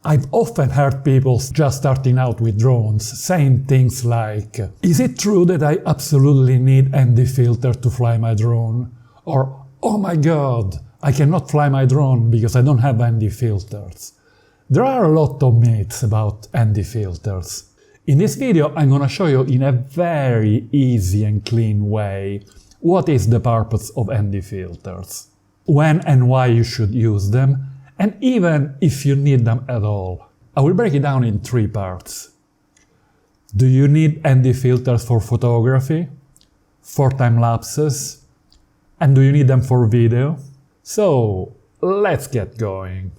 I've often heard people just starting out with drones saying things like, "Is it true that I absolutely need ND filter to fly my drone?" Or, "Oh my god, I cannot fly my drone because I don't have ND filters." There are a lot of myths about ND filters. In this video I'm gonna show you in a very easy and clean way what is the purpose of ND filters, when and why you should use them, and even if you need them at all. I will break it down in 3 parts. Do you need ND filters for photography? For time-lapses? And do you need them for video? So, let's get going.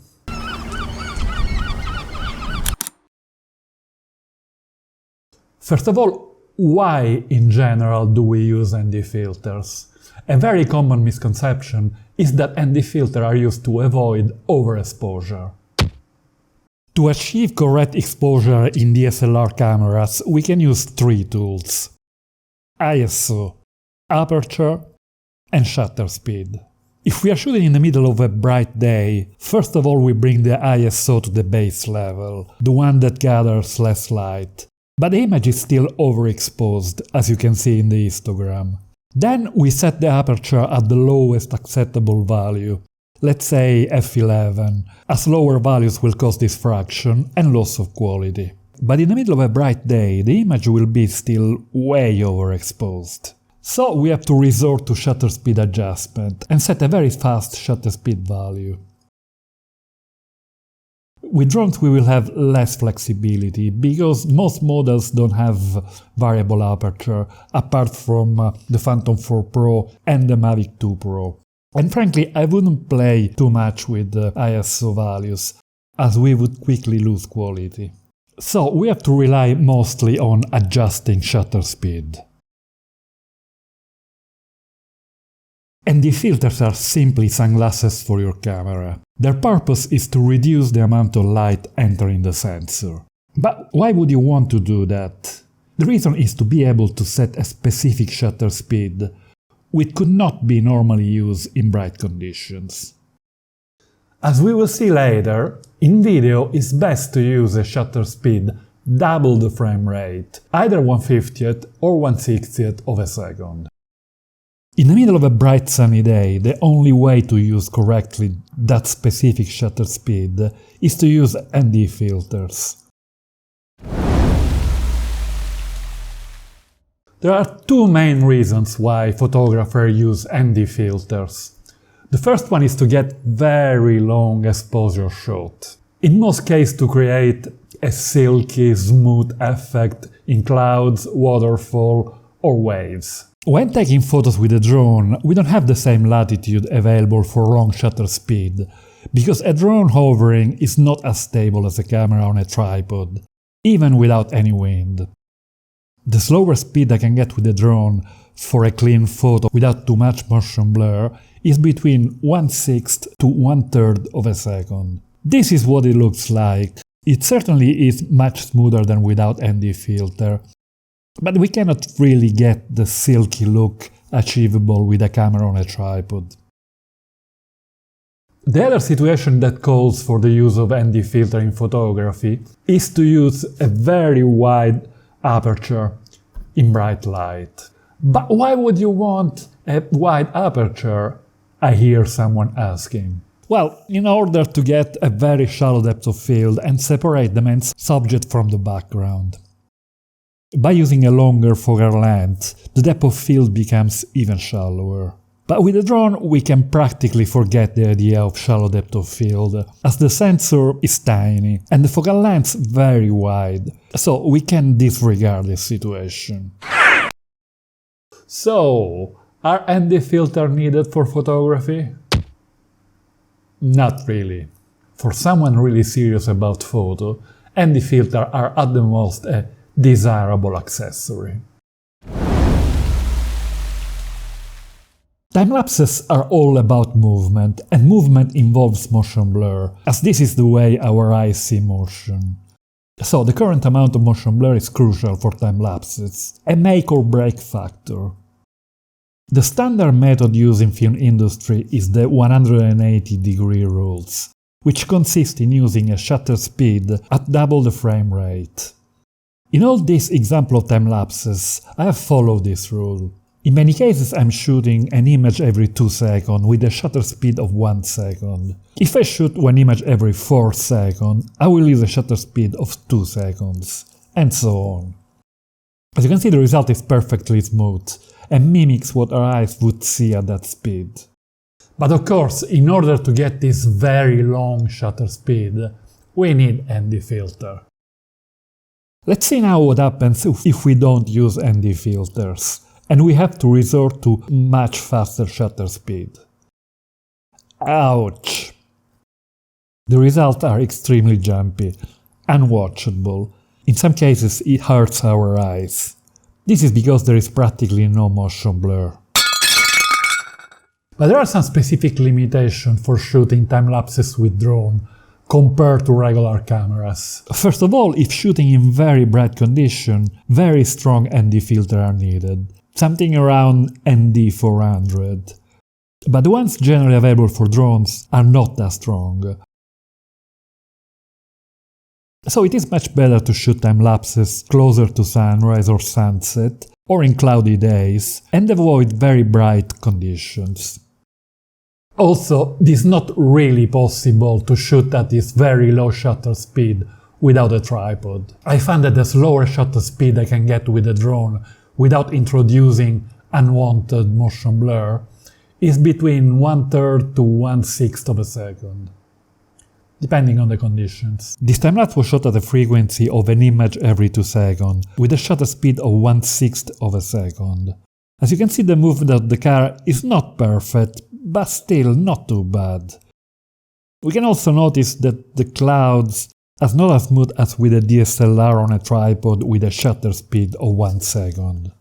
First of all, why in general do we use ND filters? A very common misconception is that ND filters are used to avoid overexposure. To achieve correct exposure in DSLR cameras, we can use 3 tools: ISO, aperture, and shutter speed. If we are shooting in the middle of a bright day, first of all we bring the ISO to the base level, the one that gathers less light. But the image is still overexposed, as you can see in the histogram. Then we set the aperture at the lowest acceptable value, let's say f11, as lower values will cause diffraction and loss of quality. But in the middle of a bright day, the image will be still way overexposed. So we have to resort to shutter speed adjustment and set a very fast shutter speed value. With drones we will have less flexibility, because most models don't have variable aperture, apart from the Phantom 4 Pro and the Mavic 2 Pro. And frankly, I wouldn't play too much with the ISO values, as we would quickly lose quality. So we have to rely mostly on adjusting shutter speed. ND filters are simply sunglasses for your camera. Their purpose is to reduce the amount of light entering the sensor. But why would you want to do that? The reason is to be able to set a specific shutter speed, which could not be normally used in bright conditions. As we will see later, in video it's best to use a shutter speed double the frame rate, either 1/50th or 1/60th of a second. In the middle of a bright sunny day, the only way to use correctly that specific shutter speed is to use ND filters. There are 2 main reasons why photographers use ND filters. The first one is to get very long exposure shot. In most cases to create a silky, smooth effect in clouds, waterfall or waves. When taking photos with a drone, we don't have the same latitude available for long shutter speed, because a drone hovering is not as stable as a camera on a tripod, even without any wind. The slower speed I can get with a drone for a clean photo without too much motion blur is between 1/6 to 1/3 of a second. This is what it looks like. It certainly is much smoother than without ND filter, but we cannot really get the silky look achievable with a camera on a tripod. The other situation that calls for the use of ND filter in photography is to use a very wide aperture in bright light. But why would you want a wide aperture? I hear someone asking. Well, in order to get a very shallow depth of field and separate the main subject from the background. By using a longer focal length, the depth of field becomes even shallower. But with a drone we can practically forget the idea of shallow depth of field, as the sensor is tiny and the focal length very wide, so we can disregard this situation. So, are ND filters needed for photography? Not really. For someone really serious about photo, ND filters are at the most a desirable accessory. Time-lapses are all about movement, and movement involves motion blur, as this is the way our eyes see motion. So the current amount of motion blur is crucial for time-lapses, a make or break factor. The standard method used in film industry is the 180-degree rules. which consists in using a shutter speed at double the frame rate. In all these examples of time-lapses, I have followed this rule. In many cases I'm shooting an image every 2 seconds with a shutter speed of 1 second. If I shoot one image every 4 seconds, I will use a shutter speed of 2 seconds, and so on. As you can see, the result is perfectly smooth and mimics what our eyes would see at that speed. But of course, in order to get this very long shutter speed, we need ND filter. Let's see now what happens if we don't use ND filters, and we have to resort to much faster shutter speed. Ouch! The results are extremely jumpy, unwatchable. In some cases it hurts our eyes. This is because there is practically no motion blur. But there are some specific limitations for shooting time-lapses with drone compared to regular cameras. First of all, if shooting in very bright conditions, very strong ND filters are needed, something around ND 400. But the ones generally available for drones are not that strong. So it is much better to shoot time-lapses closer to sunrise or sunset, or in cloudy days, and avoid very bright conditions. Also, it is not really possible to shoot at this very low shutter speed without a tripod. I find that the slower shutter speed I can get with a drone without introducing unwanted motion blur is between 1/3 to 1/6 of a second, depending on the conditions. This time-lapse was shot at a frequency of an image every 2 seconds, with a shutter speed of 1/6 of a second. As you can see, the movement of the car is not perfect, but still not too bad. We can also notice that the clouds are not as smooth as with a DSLR on a tripod with a shutter speed of 1 second.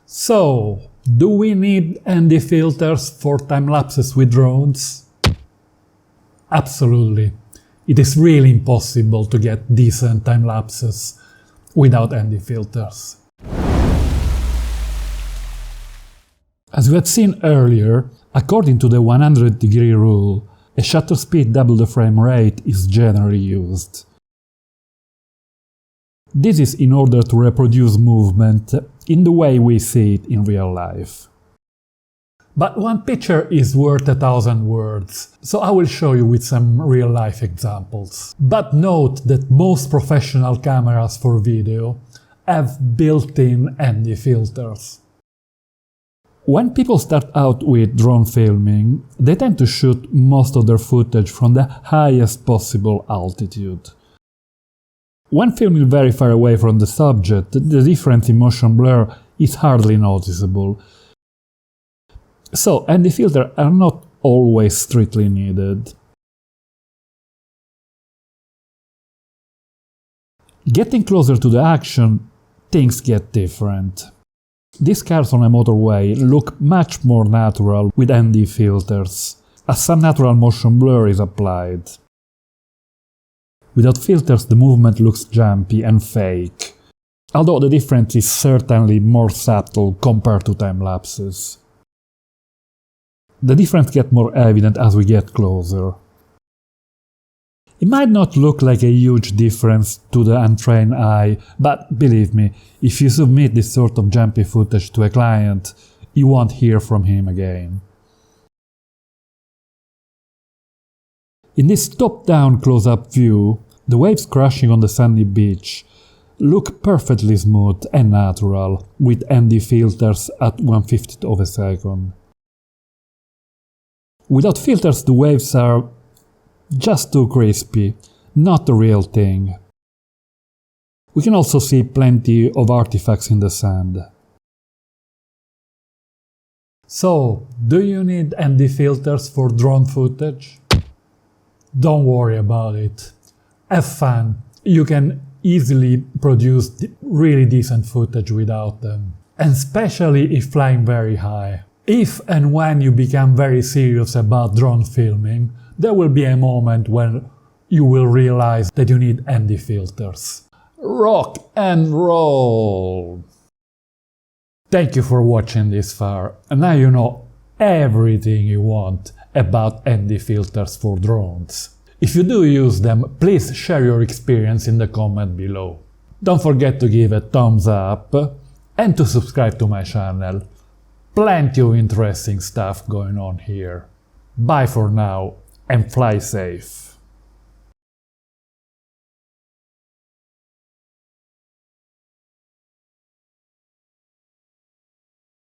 So, do we need ND filters for time-lapses with drones? Absolutely. It is really impossible to get decent time-lapses without ND filters. As we had seen earlier, according to the 100-degree rule, a shutter speed double the frame rate is generally used. This is in order to reproduce movement in the way we see it in real life. But one picture is worth 1,000 words, so I will show you with some real-life examples. But note that most professional cameras for video have built-in ND filters. When people start out with drone filming, they tend to shoot most of their footage from the highest possible altitude. When filming very far away from the subject, the difference in motion blur is hardly noticeable. So, ND filters are not always strictly needed. Getting closer to the action, things get different. These cars on a motorway look much more natural with ND filters, as some natural motion blur is applied. Without filters, the movement looks jumpy and fake, although the difference is certainly more subtle compared to time-lapses. The difference gets more evident as we get closer. It might not look like a huge difference to the untrained eye, but believe me, if you submit this sort of jumpy footage to a client, you won't hear from him again. In this top-down close-up view, the waves crashing on the sandy beach look perfectly smooth and natural, with ND filters at 1/50th of a second. Without filters, the waves are just too crispy, not the real thing. We can also see plenty of artifacts in the sand. So, do you need ND filters for drone footage? Don't worry about it. Have fun. You can easily produce really decent footage without them. And especially if flying very high. If and when you become very serious about drone filming, there will be a moment when you will realize that you need ND filters. Rock and roll! Thank you for watching this far, and now you know everything you want about ND filters for drones. If you do use them, please share your experience in the comment below. Don't forget to give a thumbs up and to subscribe to my channel. Plenty of interesting stuff going on here. Bye for now and fly safe.